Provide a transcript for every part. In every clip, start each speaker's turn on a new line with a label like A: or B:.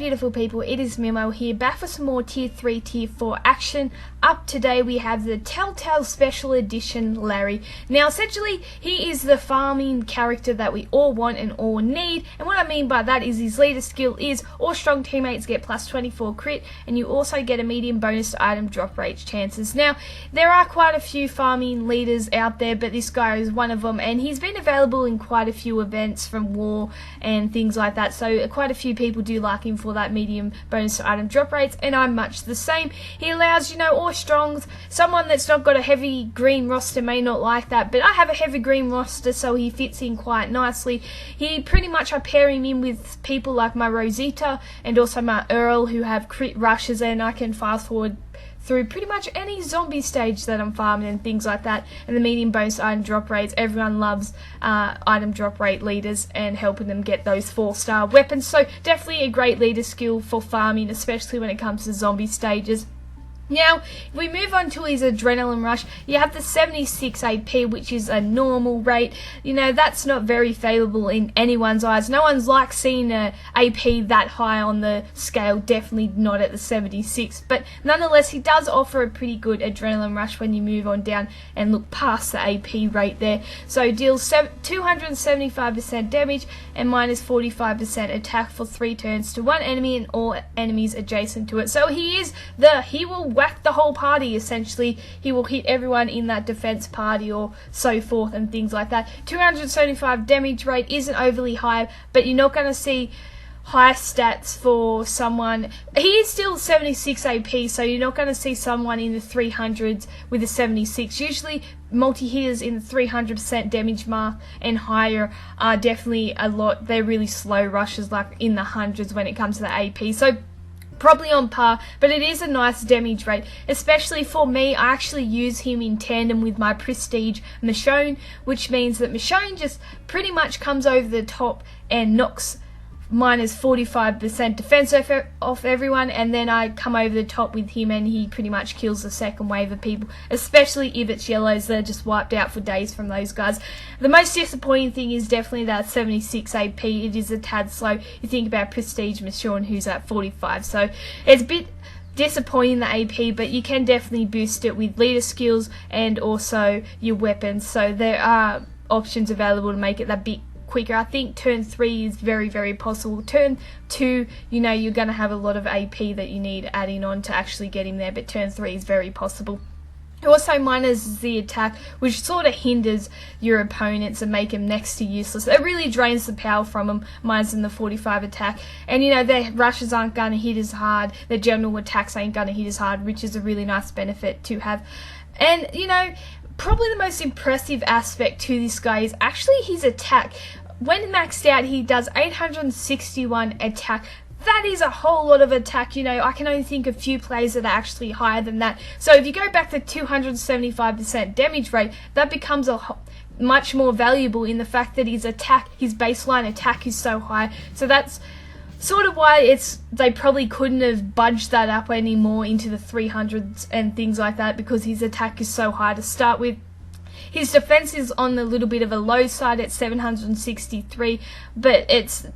A: beautiful people, it is Mimo here, back for some more Tier 3, Tier 4 action. Up today we have the Telltale Special Edition Larry. Now essentially he is the farming character that we all want and all need, and what I mean by that is his leader skill is all strong teammates get plus 24 crit, and you also get a medium bonus to item drop rate chances. Now there are quite a few farming leaders out there, but this guy is one of them, and he's been available in quite a few events from War and things like that, so quite a few people do like him for that medium bonus to item drop rates, and I'm much the same. He allows, all strongs. Someone that's not got a heavy green roster may not like that, but I have a heavy green roster, so he fits in quite nicely. I pair him in with people like my Rosita and also my Earl, who have crit rushes, and I can fast forward through pretty much any zombie stage that I'm farming and things like that. And the medium bonus item drop rates, everyone loves item drop rate leaders and helping them get those 4-star weapons, so definitely a great leader skill for farming, especially when it comes to zombie stages. Now, if we move on to his Adrenaline Rush, you have the 76 AP, which is a normal rate. That's not very favourable in anyone's eyes. No one's like seeing a AP that high on the scale, definitely not at the 76. But nonetheless, he does offer a pretty good Adrenaline Rush when you move on down and look past the AP rate there. So deals 275% damage and minus 45% attack for 3 turns to one enemy and all enemies adjacent to it. So he will whack the whole party essentially. He will hit everyone in that defense party or so forth and things like that. 275 damage rate isn't overly high, but you're not going to see high stats for someone. He is still 76 AP, so you're not going to see someone in the 300s with a 76. Usually multi-hitters in the 300% damage mark and higher are definitely a lot. They're really slow rushes, like in the hundreds when it comes to the AP. So probably on par, but it is a nice damage rate, especially for me. I actually use him in tandem with my Prestige Michonne, which means that Michonne just pretty much comes over the top and knocks minus 45% defense off everyone, and then I come over the top with him and he pretty much kills the second wave of people, especially if it's yellows. They're just wiped out for days from those guys. The most disappointing thing is definitely that 76 AP. It is a tad slow. You think about Prestige Michonne, who's at 45, so it's a bit disappointing, the AP, but you can definitely boost it with leader skills and also your weapons, so there are options available to make it that bit quicker. I think turn 3 is very, very possible. Turn 2, you're going to have a lot of AP that you need adding on to actually get him there, but turn 3 is very possible. Also minus the attack, which sort of hinders your opponents and make them next to useless. It really drains the power from them, minus the 45 attack. And their rushes aren't going to hit as hard, their general attacks ain't going to hit as hard, which is a really nice benefit to have. And probably the most impressive aspect to this guy is actually his attack. When maxed out, he does 861 attack. That is a whole lot of attack. I can only think of few players that are actually higher than that. So if you go back to 275% damage rate, that becomes much more valuable in the fact that his baseline attack is so high. So that's sort of why they probably couldn't have budged that up anymore into the 300s and things like that, because his attack is so high to start with. His defense is on a little bit of a low side at 763, but it's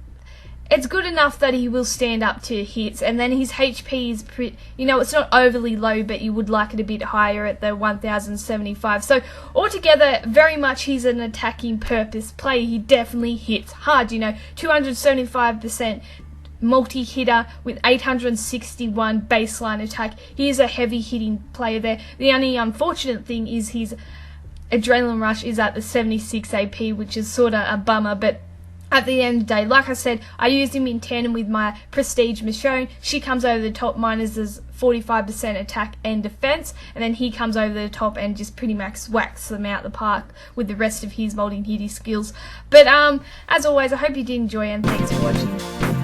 A: good enough that he will stand up to hits. And then his HP is it's not overly low, but you would like it a bit higher at the 1075. So altogether, very much he's an attacking purpose player. He definitely hits hard. 275% multi-hitter with 861 baseline attack. He is a heavy hitting player there. The only unfortunate thing is his Adrenaline Rush is at the 76 AP, which is sort of a bummer, but at the end of the day, like I said, I used him in tandem with my Prestige Michonne. She comes over the top, minus 45% attack and defense, and then he comes over the top and just pretty much whacks them out the park with the rest of his multi-hitty skills. But as always, I hope you did enjoy, and thanks for watching.